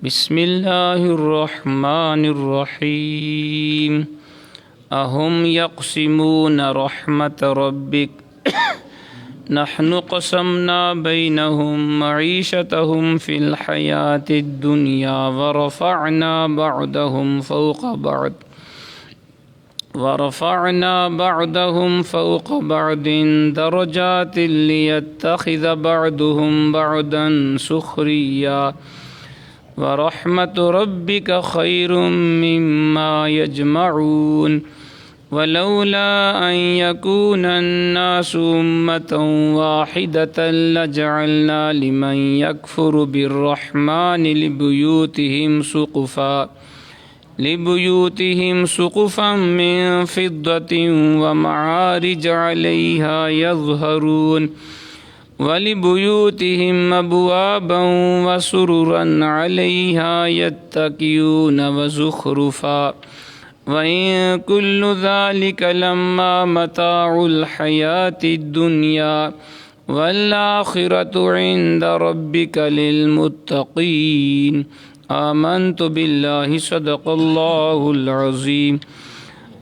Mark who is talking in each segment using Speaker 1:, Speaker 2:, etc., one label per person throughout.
Speaker 1: بسم اللہ الرحمن الرحیم اہم یقسمون رحمت ربک نحن قسمنا بینہم معیشتہم فی الحیاۃ الدنیا ورفعنا بعضهم فوق بعض درجات لیتخذ بعضهم بعضا سخریا ورحمت ربک خیر مما یجمعون ولولا ان يكون الناس امة واحدة لجعلنا لمن يكفر بالرحمن لبيوتهم سقفا من فضة ومعارج عليها يظهرون ولبيوتهم أبوابا وسررا عليها يتكئون وزخرفا وإن كل ذلك لما متاع الحياة الدنيا والآخرة عند ربك للمتقين آمنت باللہ صدق اللہ العظیم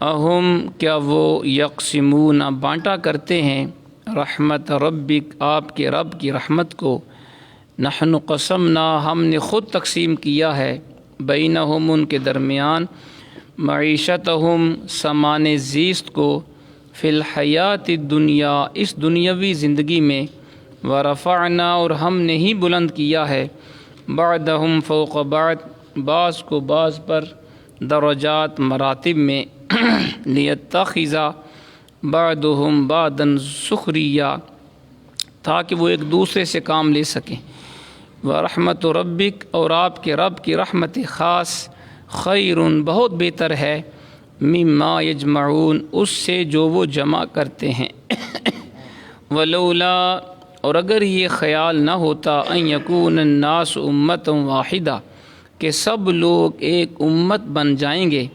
Speaker 1: اہم کیا وہ یقسمون بانٹا کرتے ہیں رحمت ربک آپ کے رب کی رحمت کو نحن قسمنا ہم نے خود تقسیم کیا ہے بینہم ان کے درمیان معیشتہم سامان زیست کو فی الحیات الدنیا اس دنیاوی زندگی میں ورفعنا اور ہم نے ہی بلند کیا ہے بعضهم فوق بعض بعض کو بعض پر درجات مراتب میں لیتخذ بعضهم بعضا سخریا تاکہ وہ ایک دوسرے سے کام لے سکیں ورحمت ربک اور آپ کے رب کی رحمت خاص خیر بہت بہتر ہے مما یجمعون اس سے جو وہ جمع کرتے ہیں ولولا اور اگر یہ خیال نہ ہوتا ان یکون الناس امۃ واحدہ کہ سب لوگ ایک امت بن جائیں گے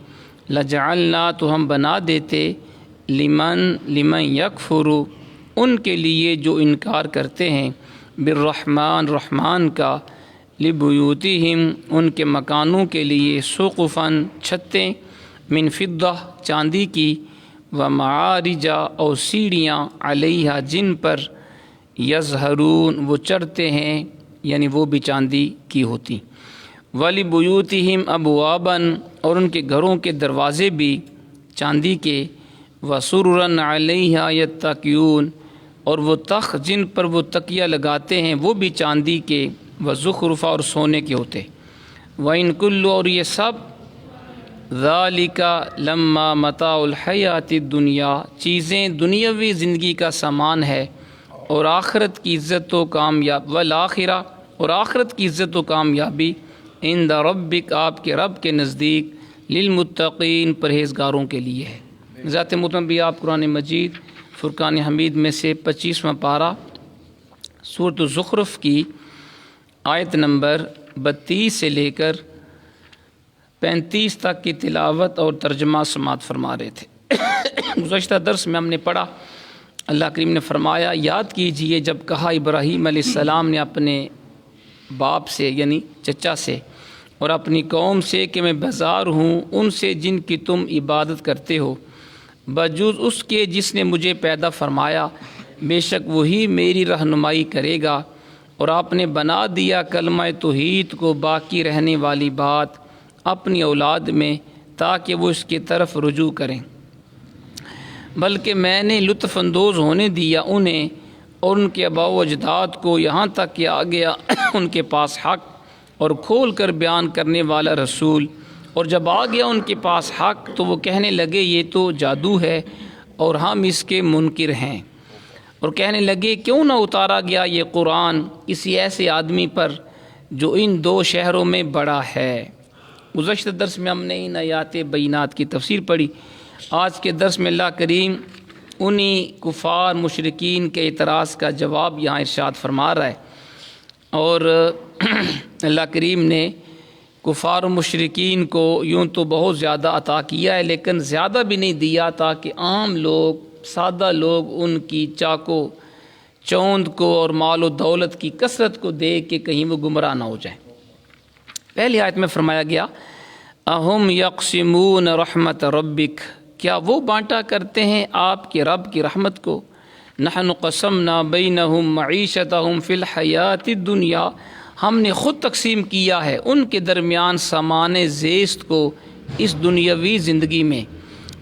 Speaker 1: لجعلنا تو ہم بنا دیتے لمن یکفر ان کے لیے جو انکار کرتے ہیں بالرحمن رحمان کا لبیوتہم ان کے مکانوں کے لیے سقفاً چھتیں من فضہ چاندی کی ومعارج اور سیڑھیاں علیہا جن پر یظہرون وہ چڑھتے ہیں یعنی وہ بھی چاندی کی ہوتی ولبیوتہم ابواباً اور ان کے گھروں کے دروازے بھی چاندی کے وسرراً علیہا یتکئون اور وہ تخت جن پر وہ تکیہ لگاتے ہیں وہ بھی چاندی کے وزخرفا اور سونے کے ہوتے وَإِن كُلُّ اور یہ سب ذَلِكَ لَمَّا مَتَاعُ الْحَيَاةِ الدُّنْيَا چیزیں دنیاوی زندگی کا سامان ہے اور آخرت کی عزت و کامیاب والآخرہ اور آخرت کی عزت و کامیابی عند ربک آپ کے رب کے نزدیک للمتقین پرہیزگاروں کے لیے ہے ذات متنبی آپ قرآن مجید فرقان حمید میں سے 25واں پارہ سورۃ الزخرف کی آیت نمبر 32 سے لے کر 35 تک کی تلاوت اور ترجمہ سماعت فرما رہے تھے گزشتہ درس میں ہم نے پڑھا اللہ کریم نے فرمایا یاد کیجئے جب کہا ابراہیم علیہ السلام نے اپنے باپ سے یعنی چچا سے اور اپنی قوم سے کہ میں بیزار ہوں ان سے جن کی تم عبادت کرتے ہو بجز اس کے جس نے مجھے پیدا فرمایا بے شک وہی میری رہنمائی کرے گا اور آپ نے بنا دیا کلمہ توحید کو باقی رہنے والی بات اپنی اولاد میں تاکہ وہ اس کی طرف رجوع کریں بلکہ میں نے لطف اندوز ہونے دیا انہیں اور ان کے آباء و اجداد کو یہاں تک کہ آ گیا ان کے پاس حق اور کھول کر بیان کرنے والا رسول اور جب آ گیا ان کے پاس حق تو وہ کہنے لگے یہ تو جادو ہے اور ہم اس کے منکر ہیں اور کہنے لگے کیوں نہ اتارا گیا یہ قرآن کسی ایسے آدمی پر جو ان دو شہروں میں بڑا ہے گزشتہ درس میں ہم نے ان آیات بینات کی تفسیر پڑھی آج کے درس میں اللہ کریم انہی کفار مشرکین کے اعتراض کا جواب یہاں ارشاد فرما رہا ہے اور اللہ کریم نے کفار و مشرکین کو یوں تو بہت زیادہ عطا کیا ہے لیکن زیادہ بھی نہیں دیا تاکہ عام لوگ سادہ لوگ ان کی چاکو چوند کو اور مال و دولت کی کثرت کو دیکھ کے کہیں وہ گمراہ نہ ہو جائیں. پہلی آیت میں فرمایا گیا اہم یقسمون رحمت ربک، کیا وہ بانٹا کرتے ہیں آپ کے رب کی رحمت کو؟ نحن قسمنا بینہم معیشتہم فی الحیات الدنیا، ہم نے خود تقسیم کیا ہے ان کے درمیان سامان زیست کو اس دنیاوی زندگی میں۔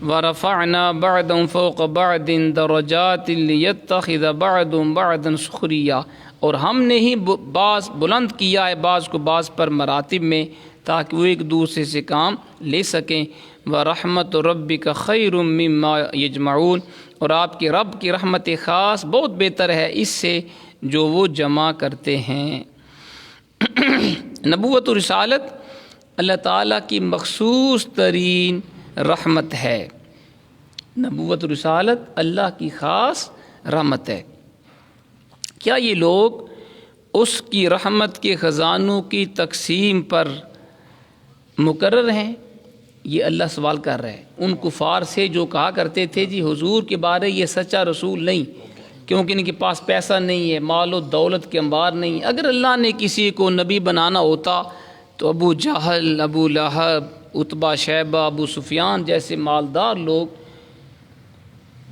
Speaker 1: ورفعنا بعضهم فوق بعض درجات لیتخذ بعضهم بعضا سخریا، اور ہم نے ہی بعض بلند کیا ہے بعض کو بعض پر مراتب میں تاکہ وہ ایک دوسرے سے کام لے سکیں۔ وَرَحْمَةُ رَبِّكَ خَيْرٌ مِّمَّا يَجْمَعُونَ، اور آپ کے رب کی رحمت خاص بہت بہتر ہے اس سے جو وہ جمع کرتے ہیں۔ نبوت و رسالت اللہ تعالیٰ کی مخصوص ترین رحمت ہے۔ نبوت و رسالت اللہ کی خاص رحمت ہے۔ کیا یہ لوگ اس کی رحمت کے خزانوں کی تقسیم پر مقرر ہیں؟ یہ اللہ سوال کر رہے ہیں ان کفار سے جو کہا کرتے تھے جی حضور کے بارے یہ سچا رسول نہیں، کیونکہ ان کے پاس پیسہ نہیں ہے، مال و دولت کے انبار نہیں۔ اگر اللہ نے کسی کو نبی بنانا ہوتا تو ابو جہل، ابو لہب، عتبہ شیبہ، ابو سفیان جیسے مالدار لوگ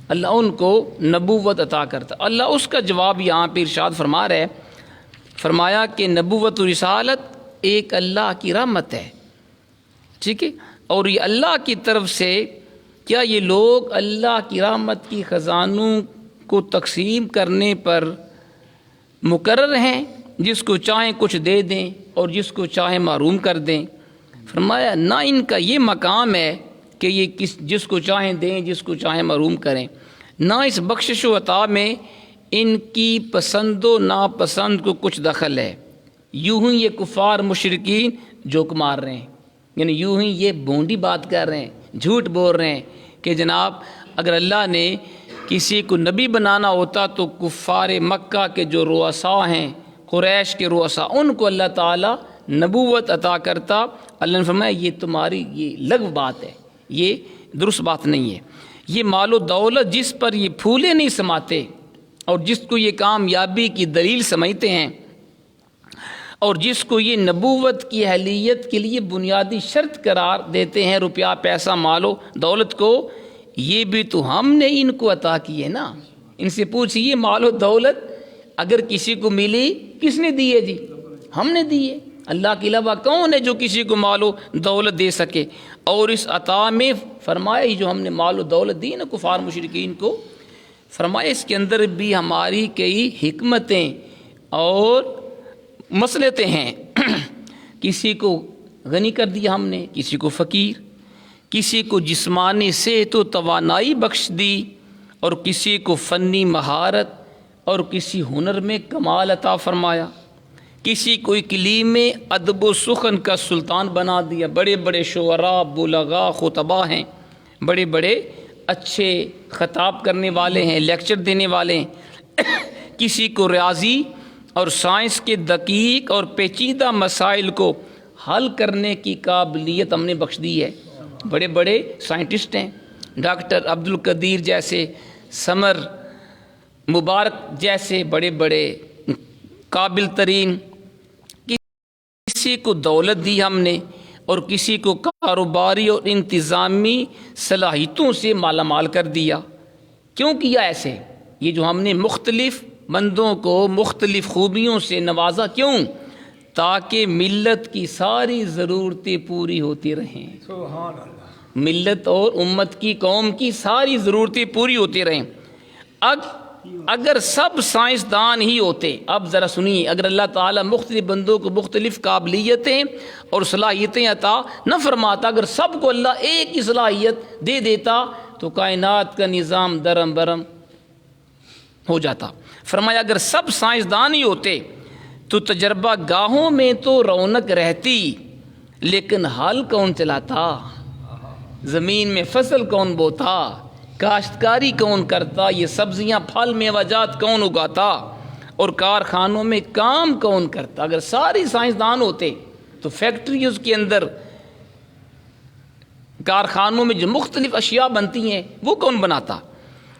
Speaker 1: اللہ ان کو نبوت عطا کرتا۔ اللہ اس کا جواب یہاں پہ ارشاد فرما رہے، فرمایا کہ نبوت و رسالت ایک اللہ کی رحمت ہے، ٹھیک ہے، اور یہ اللہ کی طرف سے کیا یہ لوگ اللہ کی رحمت کی خزانوں کو تقسیم کرنے پر مقرر ہیں، جس کو چاہیں کچھ دے دیں اور جس کو چاہیں محروم کر دیں؟ فرمایا نہ ان کا یہ مقام ہے کہ یہ جس کو چاہیں دیں جس کو چاہیں محروم کریں، نہ اس بخشش و عطا میں ان کی پسند و ناپسند کو کچھ دخل ہے۔ یوں ہی یہ کفار مشرکین جوک مار رہے ہیں، یعنی یوں ہی یہ بونڈی بات کر رہے ہیں، جھوٹ بول رہے ہیں کہ جناب اگر اللہ نے کسی کو نبی بنانا ہوتا تو کفار مکہ کے جو رؤساء ہیں، قریش کے رؤساء، ان کو اللہ تعالیٰ نبوت عطا کرتا۔ اللہ نے فرمایا یہ تمہاری یہ لغو بات ہے، یہ درست بات نہیں ہے۔ یہ مال و دولت جس پر یہ پھولے نہیں سماتے اور جس کو یہ کامیابی کی دلیل سمجھتے ہیں اور جس کو یہ نبوت کی اہلیت کے لیے بنیادی شرط قرار دیتے ہیں، روپیہ پیسہ مال و دولت کو، یہ بھی تو ہم نے ان کو عطا کی ہے نا۔ ان سے پوچھئے مال و دولت اگر کسی کو ملی کس نے دی ہے جی؟ ہم نے دی ہے۔ اللہ کے علاوہ کون ہے جو کسی کو مال و دولت دے سکے؟ اور اس عطا میں فرمایا جو ہم نے مال و دولت دی نا کفار مشرکین کو، فرمایا اس کے اندر بھی ہماری کئی حکمتیں اور مصلحتیں ہیں۔ کسی کو غنی کر دیا ہم نے، کسی کو فقیر، کسی کو جسمانی صحت و توانائی بخش دی اور کسی کو فنی مہارت اور کسی ہنر میں کمال عطا فرمایا، کسی کو اقلیم میں ادب و سخن کا سلطان بنا دیا۔ بڑے بڑے شعراء، بلغاء، خطباء ہیں، بڑے بڑے اچھے خطاب کرنے والے ہیں، لیکچر دینے والے ہیں۔ کسی کو ریاضی اور سائنس کے دقیق اور پیچیدہ مسائل کو حل کرنے کی قابلیت ہم نے بخش دی ہے۔ بڑے بڑے سائنٹسٹ ہیں، ڈاکٹر عبد القدیر جیسے، سمر مبارک جیسے بڑے بڑے قابل ترین۔ کسی کو دولت دی ہم نے اور کسی کو کاروباری اور انتظامی صلاحیتوں سے مالا مال کر دیا۔ کیوں کیا ایسے؟ یہ جو ہم نے مختلف بندوں کو مختلف خوبیوں سے نوازا، کیوں؟ تاکہ ملت کی ساری ضرورتیں پوری ہوتی رہیں۔ سبحان اللہ۔ ملت اور امت کی، قوم کی ساری ضرورتیں پوری ہوتی رہیں۔ اگر سب سائنسدان ہی ہوتے، اب ذرا سنیے، اگر اللہ تعالیٰ مختلف بندوں کو مختلف قابلیتیں اور صلاحیتیں عطا نہ فرماتا، اگر سب کو اللہ ایک ہی صلاحیت دے دیتا تو کائنات کا نظام درم برم ہو جاتا۔ فرمایا اگر سب سائنسدان ہی ہوتے تو تجربہ گاہوں میں تو رونق رہتی، لیکن حل کون چلاتا؟ زمین میں فصل کون بوتا؟ کاشتکاری کون کرتا؟ یہ سبزیاں پھل میوجات کون اگاتا؟ اور کارخانوں میں کام کون کرتا؟ اگر ساری سائنسدان ہوتے تو فیکٹریز کے اندر، کارخانوں میں جو مختلف اشیاء بنتی ہیں وہ کون بناتا؟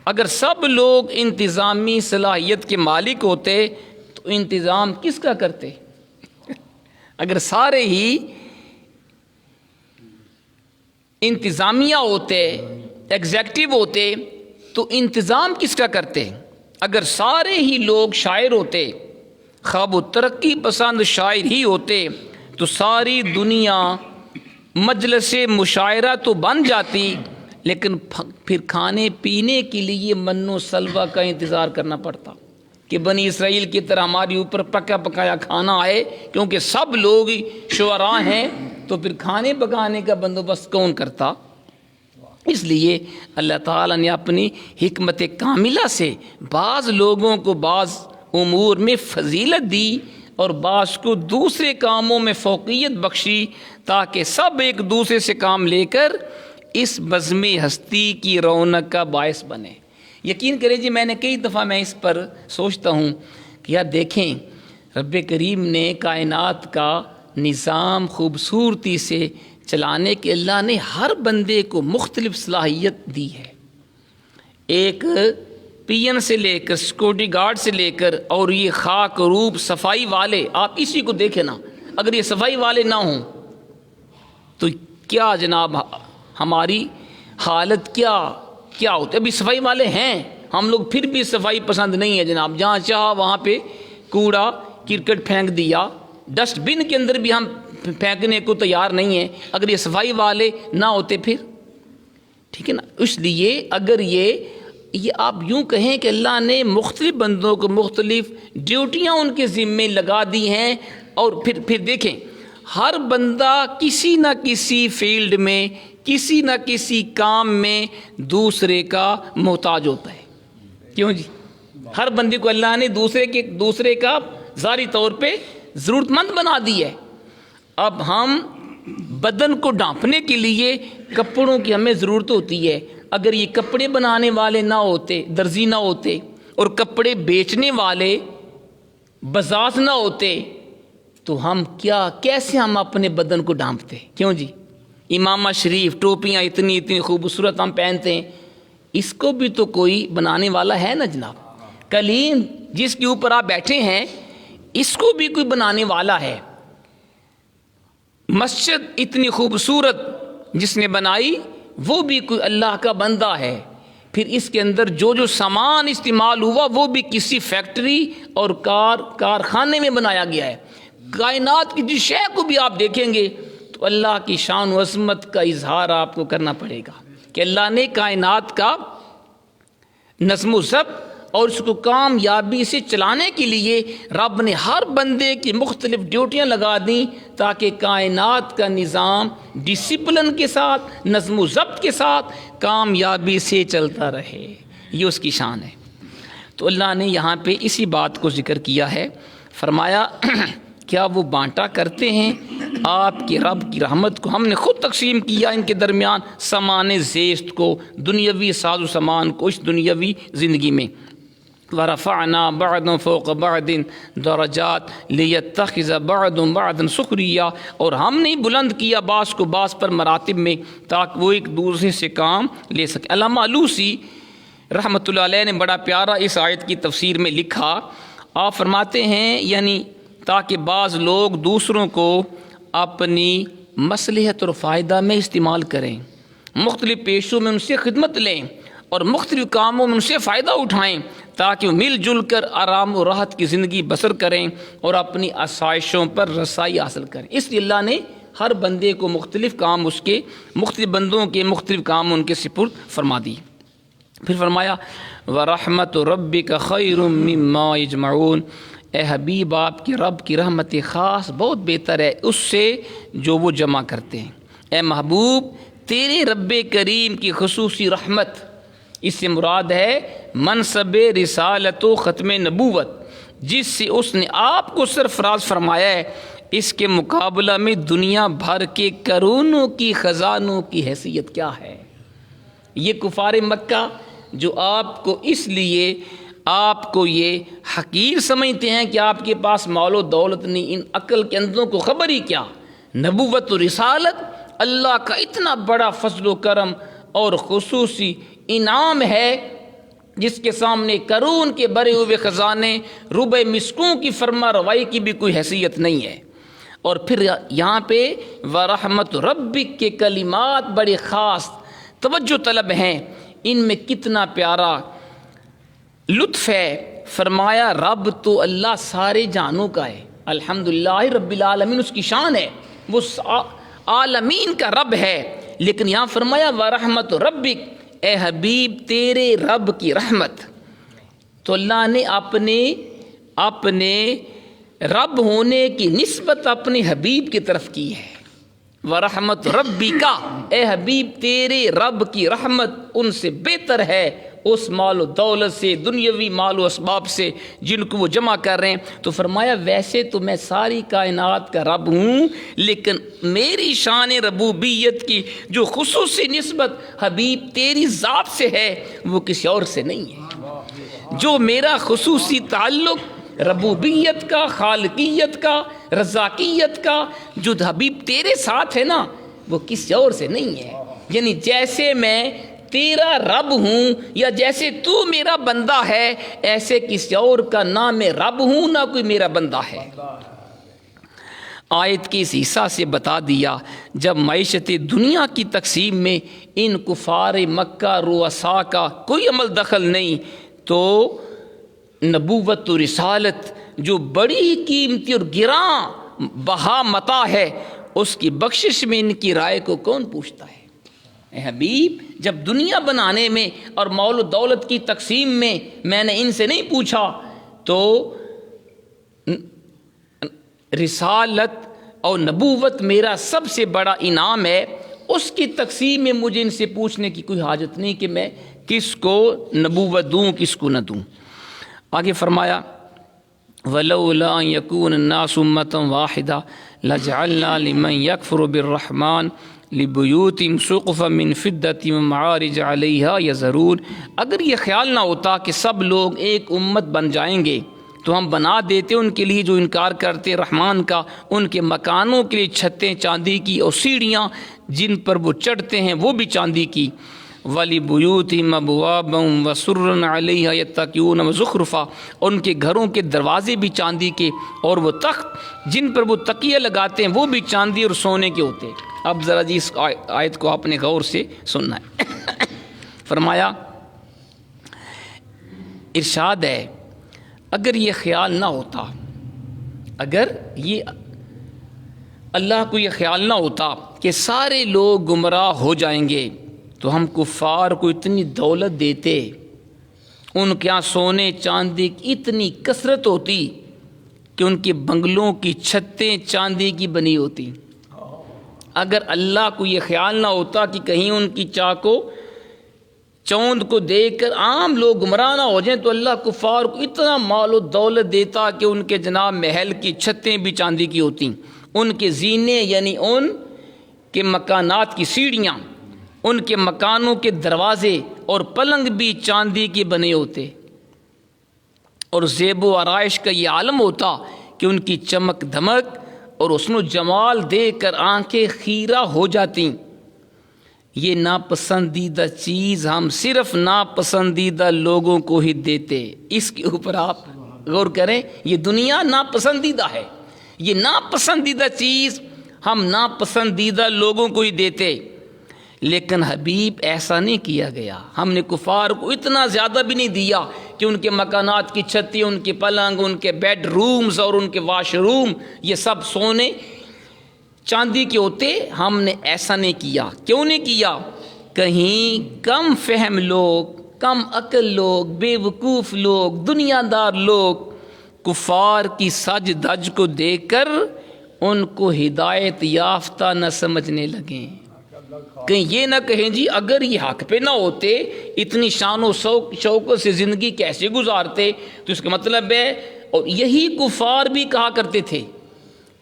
Speaker 1: اگر سب لوگ انتظامی صلاحیت کے مالک ہوتے تو انتظام کس کا کرتے؟ اگر سارے ہی انتظامیہ ہوتے، ایگزیکٹو ہوتے تو انتظام کس کا کرتے؟ اگر سارے ہی لوگ شاعر ہوتے، خواب و ترقی پسند شاعر ہی ہوتے تو ساری دنیا مجلس مشاعرہ تو بن جاتی، لیکن پھر کھانے پینے کے لیے من و سلوہ کا انتظار کرنا پڑتا کہ بنی اسرائیل کی طرح ہمارے اوپر پکا پکایا کھانا آئے، کیونکہ سب لوگ شعراء ہیں تو پھر کھانے پکانے کا بندوبست کون کرتا؟ اس لیے اللہ تعالیٰ نے اپنی حکمت کاملہ سے بعض لوگوں کو بعض امور میں فضیلت دی اور بعض کو دوسرے کاموں میں فوقیت بخشی، تاکہ سب ایک دوسرے سے کام لے کر اس بزم ہستی کی رونق کا باعث بنے۔ یقین کریں جی، میں نے کئی دفعہ میں اس پر سوچتا ہوں کہ یار دیکھیں، رب کریم نے کائنات کا نظام خوبصورتی سے چلانے کے اللہ نے ہر بندے کو مختلف صلاحیت دی ہے۔ ایک پی این سے لے کر سیکورٹی گارڈ سے لے کر اور یہ خاک روپ صفائی والے، آپ اسی کو دیکھیں نا، اگر یہ صفائی والے نہ ہوں تو کیا جناب ہماری حالت کیا ہوتی؟ ابھی صفائی والے ہیں، ہم لوگ پھر بھی صفائی پسند نہیں ہے جناب، جہاں چاہا وہاں پہ کوڑا کرکٹ پھینک دیا، ڈسٹ بن کے اندر بھی ہم پھینکنے کو تیار نہیں ہیں۔ اگر یہ صفائی والے نہ ہوتے پھر ٹھیک ہے نا۔ اس لیے اگر یہ آپ یوں کہیں کہ اللہ نے مختلف بندوں کو مختلف ڈیوٹیاں ان کے ذمے لگا دی ہیں، اور پھر دیکھیں ہر بندہ کسی نہ کسی فیلڈ میں، کسی نہ کسی کام میں دوسرے کا محتاج ہوتا ہے۔ کیوں جی؟ ہر بندے کو اللہ نے دوسرے کا ظاہری طور پہ ضرورت مند بنا دی ہے۔ اب ہم بدن کو ڈھانپنے کے لیے کپڑوں کی ہمیں ضرورت ہوتی ہے، اگر یہ کپڑے بنانے والے نہ ہوتے، درزی نہ ہوتے، اور کپڑے بیچنے والے بزاز نہ ہوتے تو ہم کیسے ہم اپنے بدن کو ڈھانپتے؟ کیوں جی؟ امامہ شریف، ٹوپیاں اتنی خوبصورت ہم پہنتے ہیں، اس کو بھی تو کوئی بنانے والا ہے نا جناب۔ قلیم جس کے اوپر آپ بیٹھے ہیں اس کو بھی کوئی بنانے والا ہے۔ مسجد اتنی خوبصورت جس نے بنائی وہ بھی کوئی اللہ کا بندہ ہے۔ پھر اس کے اندر جو سامان استعمال ہوا وہ بھی کسی فیکٹری اور کارخانے میں بنایا گیا ہے۔ کائنات کی جس شے کو بھی آپ دیکھیں گے تو اللہ کی شان و عظمت کا اظہار آپ کو کرنا پڑے گا کہ اللہ نے کائنات کا نظم و ضبط اور اس کو کامیابی سے چلانے کے لیے رب نے ہر بندے کی مختلف ڈیوٹیاں لگا دیں تاکہ کائنات کا نظام ڈسپلن کے ساتھ، نظم و ضبط کے ساتھ کامیابی سے چلتا رہے۔ یہ اس کی شان ہے۔ تو اللہ نے یہاں پہ اسی بات کو ذکر کیا ہے، فرمایا کیا وہ بانٹا کرتے ہیں آپ کے رب کی رحمت کو؟ ہم نے خود تقسیم کیا ان کے درمیان سامان زیست کو، دنیاوی ساز و سامان کو اس دنیاوی زندگی میں۔ وَرَفَعْنَا بَعْضًا فَوْقَ بَعْضٍ دَرَجَاتٍ لِيَتَّخِذَ بَعْضٌ بَعْضًا سُخْرِيًّا، اور ہم نے بلند کیا بعض کو بعض پر مراتب میں تاکہ وہ ایک دوسرے سے کام لے سکے۔ علامہ علوسی رحمۃ اللہ علیہ نے بڑا پیارا اس آیت کی تفسیر میں لکھا، آپ فرماتے ہیں یعنی تاکہ بعض لوگ دوسروں کو اپنی مصلحت اور فائدہ میں استعمال کریں، مختلف پیشوں میں ان سے خدمت لیں اور مختلف کاموں میں ان سے فائدہ اٹھائیں تاکہ وہ مل جل کر آرام و راحت کی زندگی بسر کریں اور اپنی آسائشوں پر رسائی حاصل کریں۔ اس لیے اللہ نے ہر بندے کو مختلف کام، اس کے مختلف بندوں کے مختلف کام ان کے سپرد فرما دی۔ پھر فرمایا وَرَحْمَةُ رَبِّكَ خَيْرٌ مِّمَّا يَجْمَعُونَ، اے حبیب آپ کی رب کی رحمت خاص بہت بہتر ہے اس سے جو وہ جمع کرتے ہیں۔ اے محبوب تیرے رب کریم کی خصوصی رحمت، اس سے مراد ہے منصب رسالت و ختم نبوت، جس سے اس نے آپ کو سرفراز فرمایا ہے، اس کے مقابلہ میں دنیا بھر کے کروڑوں کی خزانوں کی حیثیت کیا ہے؟ یہ کفار مکہ جو آپ کو اس لیے آپ کو یہ حقیر سمجھتے ہیں کہ آپ کے پاس مال و دولت نہیں، ان عقل کے اندروں کو خبر ہی کیا؟ نبوت و رسالت اللہ کا اتنا بڑا فضل و کرم اور خصوصی انعام ہے جس کے سامنے قارون کے بھرے ہوئے خزانے، ربع مسکوں کی فرما روائی کی بھی کوئی حیثیت نہیں ہے۔ اور پھر یہاں پہ ورحمت ربک کے کلمات بڑے خاص توجہ طلب ہیں، ان میں کتنا پیارا لطف ہے۔ فرمایا رب تو اللہ سارے جہانوں کا ہے، الحمدللہ رب العالمین اس کی شان ہے، وہ عالمین کا رب ہے، لیکن یہاں فرمایا ورحمت ربک، اے حبیب تیرے رب کی رحمت۔ تو اللہ نے اپنے رب ہونے کی نسبت اپنے حبیب کی طرف کی ہے۔ ورحمت ربی کا، اے حبیب تیرے رب کی رحمت ان سے بہتر ہے اس مال و دولت سے، دنیاوی مال و اسباب سے جن کو وہ جمع کر رہے ہیں۔ تو فرمایا ویسے تو میں ساری کائنات کا رب ہوں، لیکن میری شان ربوبیت کی جو خصوصی نسبت حبیب تیری ذات سے ہے وہ کسی اور سے نہیں ہے۔ جو میرا خصوصی تعلق ربوبیت کا، خالقیت کا، رزاقیت کا، جو حبیب تیرے ساتھ ہے نا وہ کسی اور سے نہیں ہے۔ یعنی جیسے میں تیرا رب ہوں یا جیسے تو میرا بندہ ہے، ایسے کسی اور کا نہ میں رب ہوں نہ کوئی میرا بندہ ہے۔ آیت کی اس حصہ سے بتا دیا جب معیشت دنیا کی تقسیم میں ان کفار مکہ رؤساء کا کوئی عمل دخل نہیں، تو نبوت و رسالت جو بڑی قیمتی اور گراں بہا متاع ہے، اس کی بخشش میں ان کی رائے کو کون پوچھتا ہے؟ اے حبیب جب دنیا بنانے میں اور مال و دولت کی تقسیم میں نے ان سے نہیں پوچھا، تو رسالت اور نبوت میرا سب سے بڑا انعام ہے، اس کی تقسیم میں مجھے ان سے پوچھنے کی کوئی حاجت نہیں کہ میں کس کو نبوت دوں کس کو نہ دوں۔ آگے فرمایا وَلَوْلَا أَن يَكُونَ النَّاسُ أُمَّةً وَاحِدَةً لَجَعَلْنَا لِمَن يَكْفُرُ بِالرَّحْمَنِ لِبُيُوتِهِمْ سُقُفًا مِّن فِضَّةٍ وَمَعَارِجَ عَلَيْهَا يَظْهَرُونَ۔ اگر یہ خیال نہ ہوتا کہ سب لوگ ایک امت بن جائیں گے تو ہم بنا دیتے ان کے لیے جو انکار کرتے رحمان کا، ان کے مکانوں کے لیے چھتیں چاندی کی اور سیڑھیاں جن پر وہ چڑھتے ہیں وہ بھی چاندی کی، وَلِبُيُوتِهِمْ أَبْوَابًا وَسُرُرًا عَلَيْهَا يَتَّكِئُونَ وَزُخْرُفًا، ان کے گھروں کے دروازے بھی چاندی کے اور وہ تخت جن پر وہ تکیہ لگاتے ہیں وہ بھی چاندی اور سونے کے ہوتے۔ اب ذرا جی اس آیت کو آپ نے غور سے سننا ہے۔ فرمایا ارشاد ہے اگر یہ خیال نہ ہوتا، اگر یہ اللہ کو یہ خیال نہ ہوتا کہ سارے لوگ گمراہ ہو جائیں گے تو ہم کفار کو اتنی دولت دیتے، ان کے یہاں سونے چاندی کی اتنی کثرت ہوتی کہ ان کے بنگلوں کی چھتیں چاندی کی بنی ہوتی۔ اگر اللہ کو یہ خیال نہ ہوتا کہ کہیں ان کی چاکو چوند کو دیکھ کر عام لوگ گمراہ نہ ہو جائیں، تو اللہ کفار کو اتنا مال و دولت دیتا کہ ان کے جناب محل کی چھتیں بھی چاندی کی ہوتی، ان کے زینے یعنی ان کے مکانات کی سیڑھیاں، ان کے مکانوں کے دروازے اور پلنگ بھی چاندی کے بنے ہوتے، اور زیب و آرائش کا یہ عالم ہوتا کہ ان کی چمک دھمک اور حسن و جمال دیکھ کر آنکھیں خیرہ ہو جاتی۔ یہ ناپسندیدہ چیز ہم صرف ناپسندیدہ لوگوں کو ہی دیتے۔ اس کے اوپر آپ غور کریں، یہ دنیا ناپسندیدہ ہے، یہ ناپسندیدہ چیز ہم ناپسندیدہ لوگوں کو ہی دیتے، لیکن حبیب ایسا نہیں کیا گیا۔ ہم نے کفار کو اتنا زیادہ بھی نہیں دیا کہ ان کے مکانات کی چھتیں، ان کے پلنگ، ان کے بیڈ رومز اور ان کے واش روم یہ سب سونے چاندی کے ہوتے۔ ہم نے ایسا نہیں کیا۔ کیوں نہیں کیا؟ کہیں کم فہم لوگ، کم عقل لوگ، بے وقوف لوگ، دنیا دار لوگ کفار کی سج دج کو دیکھ کر ان کو ہدایت یافتہ نہ سمجھنے لگیں۔ کہیں یہ نہ کہیں جی اگر یہ حق پہ نہ ہوتے اتنی شان و شوکت سے زندگی کیسے گزارتے، تو اس کا مطلب ہے، اور یہی کفار بھی کہا کرتے تھے،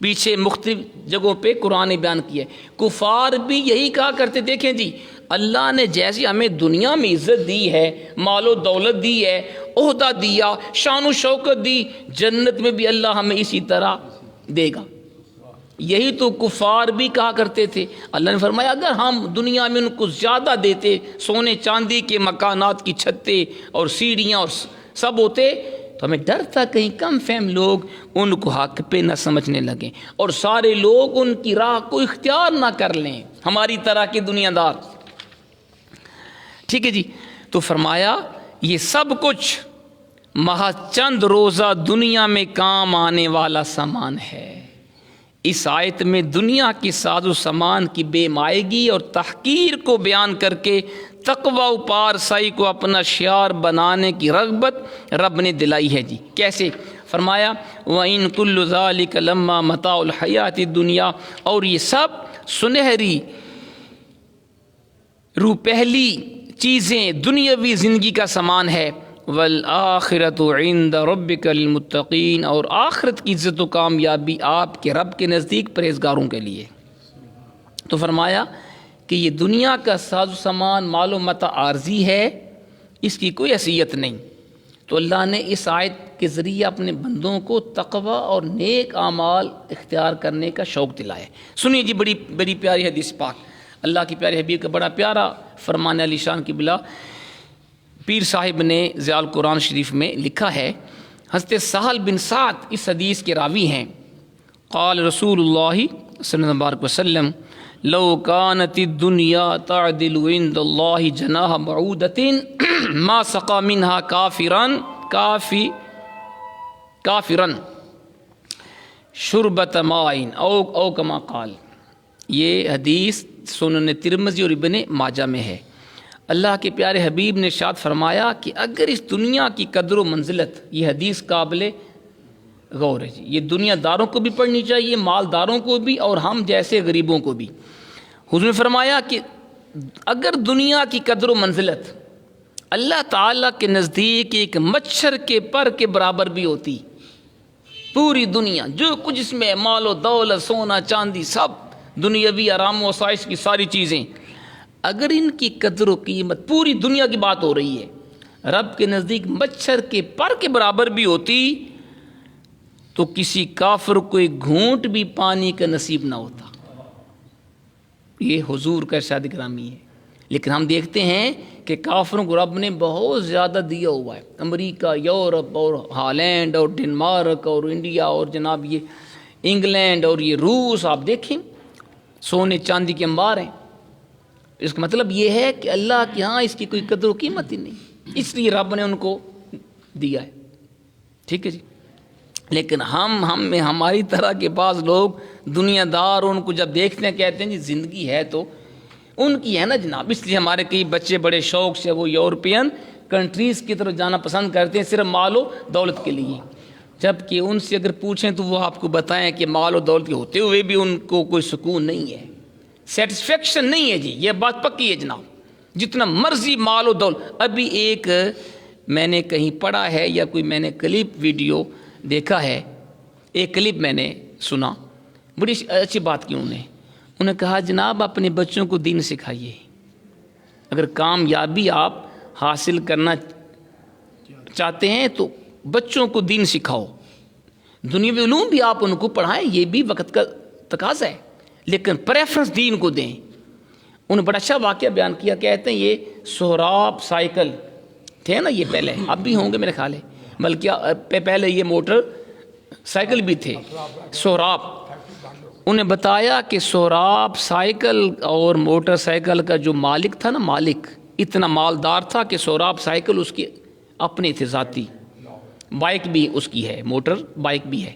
Speaker 1: پیچھے مختلف جگہوں پہ قرآن نے بیان کیا ہے، کفار بھی یہی کہا کرتے، دیکھیں جی اللہ نے جیسے ہمیں دنیا میں عزت دی ہے، مال و دولت دی ہے، عہدہ دیا، شان و شوکت دی، جنت میں بھی اللہ ہمیں اسی طرح دے گا۔ یہی تو کفار بھی کہا کرتے تھے۔ اللہ نے فرمایا اگر ہم دنیا میں ان کو زیادہ دیتے، سونے چاندی کے مکانات کی چھتیں اور سیڑھیاں اور سب ہوتے، تو تو ہمیں ڈر تھا کہیں کم فہم لوگ ان کو حق پہ نہ سمجھنے لگیں اور سارے لوگ ان کی راہ کو اختیار نہ کر لیں ہماری طرح کے دنیا دار. ٹھیک ہے جی. تو فرمایا یہ سب کچھ محض چند روزہ دنیا میں کام آنے والا سامان ہے. اس آیت میں دنیا کی ساز و سامان کی بے مائگی اور تحقیر کو بیان کر کے تقوی و پارسائی کو اپنا شعار بنانے کی رغبت رب نے دلائی ہے جی. کیسے؟ فرمایا وَإِن كُلُّ ذَلِكَ لَمَّا مَتَاعُ الْحَيَاةِ الدُّنْيَا، اور یہ سب سنہری پہلی چیزیں دنیاوی زندگی کا سامان ہے. وَالْآخِرَةُ عِندَ رَبِّكَ لِلْمُتَّقِينَ، اور آخرت کی عزت و کامیابی آپ کے رب کے نزدیک پرہیزگاروں کے لیے. تو فرمایا کہ یہ دنیا کا ساز و سامان مال و متاع عارضی ہے، اس کی کوئی حیثیت نہیں. تو اللہ نے اس آیت کے ذریعے اپنے بندوں کو تقوی اور نیک اعمال اختیار کرنے کا شوق دلایا. سنیے جی بڑی بڑی پیاری حدیث پاک، اللہ کی پیارے حبیب کا بڑا پیارا فرمان علی شان کی بلا پیر صاحب نے ضیاء القرآن شریف میں لکھا ہے. حضرت سہل بن سعد اس حدیث کے راوی ہیں. قال رسول اللہ صلی اللہ علیہ وسلم لو كانت الدنيا تعدل عند الله جناح بعودة ما سقى منها کافرا شربة ماء او كما قال. یہ حدیث سنن ترمذی اور ابن ماجہ میں ہے. اللہ کے پیارے حبیب نے ارشاد فرمایا کہ اگر اس دنیا کی قدر و منزلت، یہ حدیث قابل غور ہے جی، یہ دنیا داروں کو بھی پڑھنی چاہیے، مالداروں کو بھی اور ہم جیسے غریبوں کو بھی. حضور نے فرمایا کہ اگر دنیا کی قدر و منزلت اللہ تعالیٰ کے نزدیک ایک مچھر کے پر کے برابر بھی ہوتی، پوری دنیا جو کچھ اس میں مال و دولت، سونا چاندی، سب دنیاوی آرام و آسائش کی ساری چیزیں، اگر ان کی قدر و قیمت، پوری دنیا کی بات ہو رہی ہے، رب کے نزدیک مچھر کے پر کے برابر بھی ہوتی تو کسی کافر کو ایک گھونٹ بھی پانی کا نصیب نہ ہوتا. یہ حضور کا ارشاد گرامی ہے. لیکن ہم دیکھتے ہیں کہ کافروں کو رب نے بہت زیادہ دیا ہوا ہے. امریکہ، یورپ اور ہالینڈ اور ڈنمارک اور انڈیا اور جناب یہ انگلینڈ اور یہ روس، آپ دیکھیں سونے چاندی کے انبار ہیں. اس کا مطلب یہ ہے کہ اللہ کے ہاں اس کی کوئی قدر و قیمت ہی نہیں، اس لیے رب نے ان کو دیا ہے. ٹھیک ہے جی. لیکن ہماری طرح کے بعض لوگ دنیا دار ان کو جب دیکھتے ہیں کہتے ہیں جی زندگی ہے تو ان کی ہے نا جناب، اس لیے ہمارے کئی بچے بڑے شوق سے وہ یورپین کنٹریز کی طرف جانا پسند کرتے ہیں صرف مال و دولت کے لیے. جب کہ ان سے اگر پوچھیں تو وہ آپ کو بتائیں کہ مال و دولت کے ہوتے ہوئے بھی ان کو کوئی سکون نہیں ہے، سیٹسفیکشن نہیں ہے جی. یہ بات پکی ہے جناب، جتنا مرضی مال و دولت. ابھی ایک میں نے کہیں پڑھا ہے یا کوئی میں نے کلپ ویڈیو دیکھا ہے، ایک کلپ میں نے سنا، بڑی اچھی بات کی انہوں نے کہا جناب اپنے بچوں کو دین سکھائیے. اگر کامیابی آپ حاصل کرنا چاہتے ہیں تو بچوں کو دین سکھاؤ. دنیاوی علوم بھی آپ ان کو پڑھائیں، یہ بھی وقت کا تقاضا ہے، لیکن پریفرنس دین کو دیں. انہوں نے بڑا اچھا واقعہ بیان کیا. کہتے ہیں یہ سہراب سائیکل تھے نا، یہ پہلے اب بھی ہوں گے میرے خیال ہے، بلکہ پہلے یہ موٹر سائیکل بھی تھے سہراب. انہیں بتایا کہ سہراب سائیکل اور موٹر سائیکل کا جو مالک تھا نا، مالک اتنا مالدار تھا کہ سہراب سائیکل اس کے اپنے تھے ذاتی، بائک بھی اس کی ہے، موٹر بائک بھی ہے.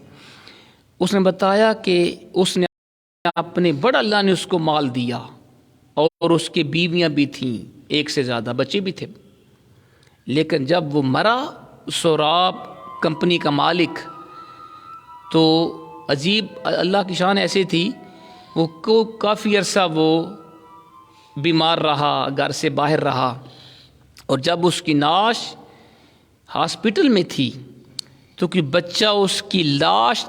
Speaker 1: اس نے بتایا کہ اس نے اپنے بڑا اللہ نے اس کو مال دیا اور اس کی بیویاں بھی تھیں، ایک سے زیادہ بچے بھی تھے. لیکن جب وہ مرا سہراب کمپنی کا مالک، تو عجیب اللہ کی شان ایسی تھی، وہ کافی عرصہ وہ بیمار رہا، گھر سے باہر رہا، اور جب اس کی نعش ہاسپٹل میں تھی تو کوئی بچہ اس کی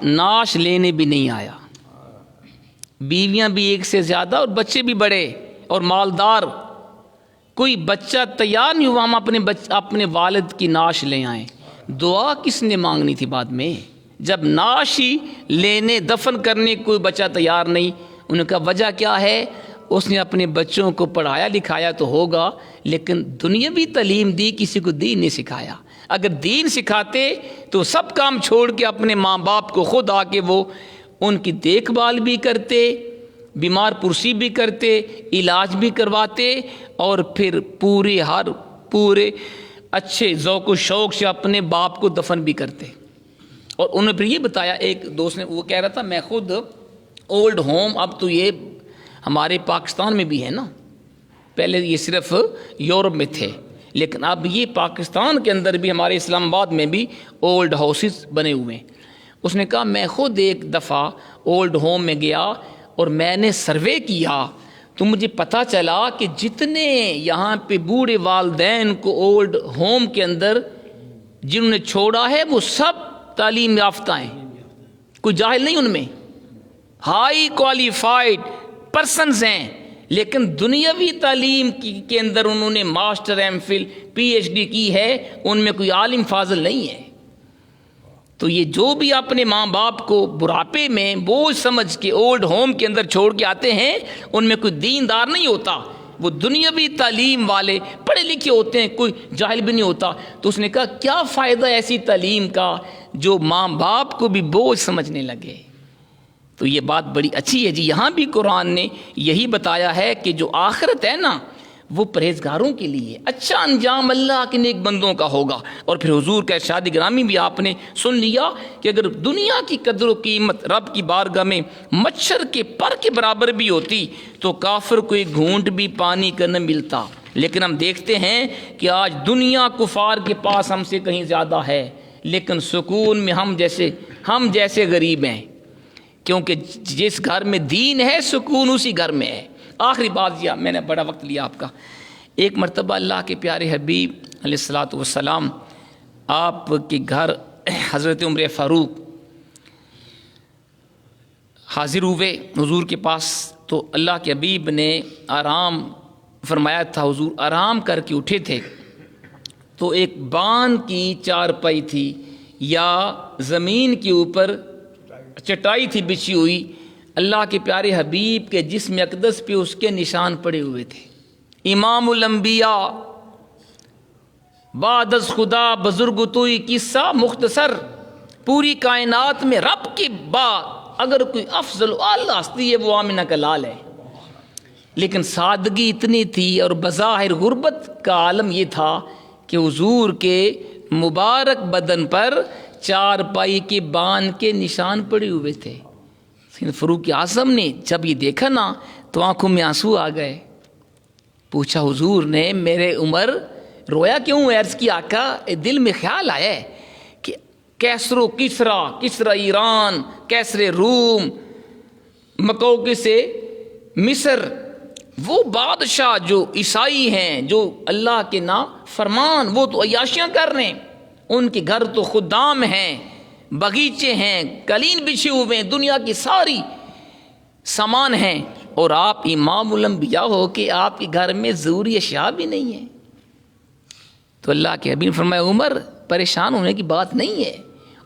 Speaker 1: نعش لینے بھی نہیں آیا. بیویاں بھی ایک سے زیادہ اور بچے بھی بڑے اور مالدار، کوئی بچہ تیار نہیں ہوا ہم اپنے والد کی نعش لے آئیں. دعا کس نے مانگنی تھی بعد میں جب نعش ہی لینے دفن کرنے کوئی بچہ تیار نہیں؟ انہوں نے کہا وجہ کیا ہے؟ اس نے اپنے بچوں کو پڑھایا لکھایا تو ہوگا، لیکن دنیاوی تعلیم دی، کسی کو دین نہیں سکھایا. اگر دین سکھاتے تو سب کام چھوڑ کے اپنے ماں باپ کو خود آ کے وہ ان کی دیکھ بھال بھی کرتے، بیمار پرسی بھی کرتے، علاج بھی کرواتے، اور پھر پورے اچھے ذوق و شوق سے اپنے باپ کو دفن بھی کرتے۔ اور انہوں نے پھر یہ بتایا، ایک دوست نے وہ کہہ رہا تھا میں خود اولڈ ہوم، اب تو یہ ہمارے پاکستان میں بھی ہے نا، پہلے یہ صرف یورپ میں تھے، لیکن اب یہ پاکستان کے اندر بھی ہمارے اسلام آباد میں بھی اولڈ ہاؤسز بنے ہوئے ہیں۔ اس نے کہا میں خود ایک دفعہ اولڈ ہوم میں گیا اور میں نے سروے کیا تو مجھے پتہ چلا کہ جتنے یہاں پہ بوڑھے والدین کو اولڈ ہوم کے اندر جنہوں نے چھوڑا ہے وہ سب تعلیم یافتہ ہیں، کوئی جاہل نہیں ان میں، ہائی کوالیفائڈ پرسنز ہیں، لیکن دنیاوی تعلیم کے اندر انہوں نے master, M Phil, P H D کی ہے، ان میں کوئی عالم فاضل نہیں ہے۔ تو یہ جو بھی اپنے ماں باپ کو بڑھاپے میں بوجھ سمجھ کے اولڈ ہوم کے اندر چھوڑ کے آتے ہیں، ان میں کوئی دیندار نہیں ہوتا، وہ دنیاوی تعلیم والے پڑھے لکھے ہوتے ہیں، کوئی جاہل بھی نہیں ہوتا۔ تو اس نے کہا کیا فائدہ ایسی تعلیم کا جو ماں باپ کو بھی بوجھ سمجھنے لگے۔ تو یہ بات بڑی اچھی ہے جی، یہاں بھی قرآن نے یہی بتایا ہے کہ جو آخرت ہے نا وہ پرہیزگاروں کے لیے، اچھا انجام اللہ کے نیک بندوں کا ہوگا۔ اور پھر حضور کا ارشاد گرامی بھی آپ نے سن لیا کہ اگر دنیا کی قدر و قیمت رب کی بارگاہ میں مچھر کے پر کے برابر بھی ہوتی تو کافر کو ایک گھونٹ بھی پانی کا نہ ملتا۔ لیکن ہم دیکھتے ہیں کہ آج دنیا کفار کے پاس ہم سے کہیں زیادہ ہے، لیکن سکون میں ہم جیسے غریب ہیں، کیونکہ جس گھر میں دین ہے سکون اسی گھر میں ہے۔ آخری بات یہ، میں نے بڑا وقت لیا آپ کا، ایک مرتبہ اللہ کے پیارے حبیب علیہ الصلاۃ والسلام آپ کے گھر حضرت عمر فاروق حاضر ہوئے حضور کے پاس، تو اللہ کے حبیب نے آرام فرمایا تھا، حضور آرام کر کے اٹھے تھے، تو ایک بان کی چارپائی تھی یا زمین کے اوپر چٹائی تھی بچھی ہوئی، اللہ کے پیارے حبیب کے جسم اقدس پہ اس کے نشان پڑے ہوئے تھے۔ امام الانبیاء بعد از خدا بزرگ توئی قصہ مختصر، پوری کائنات میں رب کے بعد اگر کوئی افضل و اعلیٰ ہستی ہے وہ آمنہ کا لال ہے، لیکن سادگی اتنی تھی اور بظاہر غربت کا عالم یہ تھا کہ حضور کے مبارک بدن پر چارپائی کے بان کے نشان پڑے ہوئے تھے۔ فاروق اعظم نے جب یہ دیکھا نا تو آنکھوں میں آنسو آ گئے، پوچھا حضور نے میرے عمر رویا کیوں؟ عرض کی آقا دل میں خیال آیا ہے کہ کیسر و کسرا ایران، کیسر روم، مقوقس سے مصر، وہ بادشاہ جو عیسائی ہیں، جو اللہ کے نا فرمان، وہ تو عیاشیاں کر رہے ہیں، ان کے گھر تو خدام ہیں، باغیچے ہیں، قالین بچھے ہوئے ہیں، دنیا کی ساری سامان ہیں، اور آپ امام الانبیاء ہو کہ آپ کے گھر میں ضروری اشیاء بھی نہیں ہیں۔ تو اللہ کے حبیب نے فرمایا عمر پریشان ہونے کی بات نہیں ہے،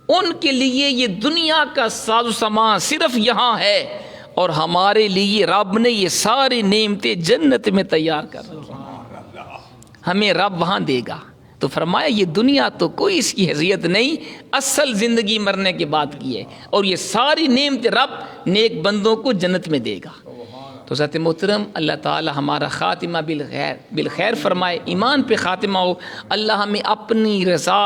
Speaker 1: ان کے لیے یہ دنیا کا ساز و سامان صرف یہاں ہے، اور ہمارے لیے رب نے یہ ساری نعمتیں جنت میں تیار کر رکھی ہیں، ہمیں رب وہاں دے گا۔ تو فرمایا یہ دنیا تو کوئی اس کی حیثیت نہیں، اصل زندگی مرنے کے بعد کی ہے، اور یہ ساری نعمت رب نیک بندوں کو جنت میں دے گا۔ تو حضرت محترم اللہ تعالی ہمارا خاتمہ بالخیر فرمائے، ایمان پہ خاتمہ ہو، اللہ ہمیں اپنی رضا،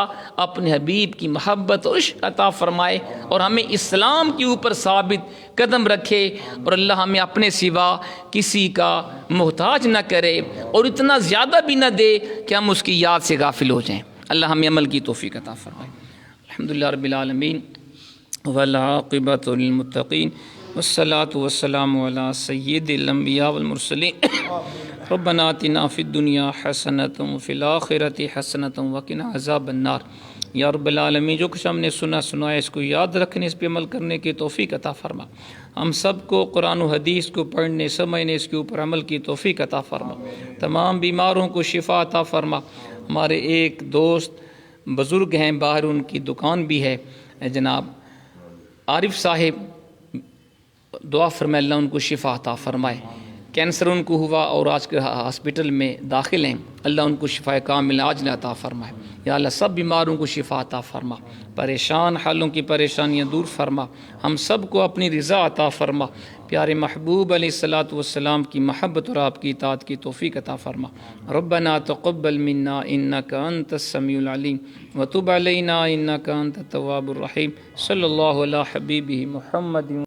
Speaker 1: اپنے حبیب کی محبت اور عشق عطا فرمائے، اور ہمیں اسلام کے اوپر ثابت قدم رکھے، اور اللہ ہمیں اپنے سوا کسی کا محتاج نہ کرے، اور اتنا زیادہ بھی نہ دے کہ ہم اس کی یاد سے غافل ہو جائیں۔ اللہ ہمیں عمل کی توفیق عطا فرمائے۔ الحمدللہ رب العالمین والعاقبۃ للمتقین والصلاة والسلام علی سید الانبیاء والمرسلین ربنا آتنا فی الدنیا حسنۃ وفی الآخرۃ حسنۃ وقنا عذاب النار۔ یا رب العالمین جو کچھ ہم نے سنایا اس کو یاد رکھنے، اس پہ عمل کرنے کی توفیق عطا فرما، ہم سب کو قرآن و حدیث کو پڑھنے سمجھنے اس کے اوپر عمل کی توفیق عطا فرما، تمام بیماروں کو شفا عطا فرما۔ ہمارے ایک دوست بزرگ ہیں باہر، ان کی دکان بھی ہے، جناب عارف صاحب، دعا فرمائے اللہ ان کو شفا عطا فرمائے، کینسر ان کو ہوا اور آج کے ہاسپٹل میں داخل ہیں، اللہ ان کو شفا کامل عاجلہ عطا فرمائے۔ یا اللہ سب بیماروں کو شفا عطا فرما، پریشان حالوں کی پریشانیاں دور فرما، ہم سب کو اپنی رضا عطا فرما، پیارے محبوب علیہ الصلاۃ والسلام کی محبت اور آپ کی اطاعت کی توفیق عطا فرما۔ ربنا تقبل منا انک انت السمیع العلیم وتب علینا انک انت التواب الرحیم۔ صلی اللہ علی حبیبہ محمد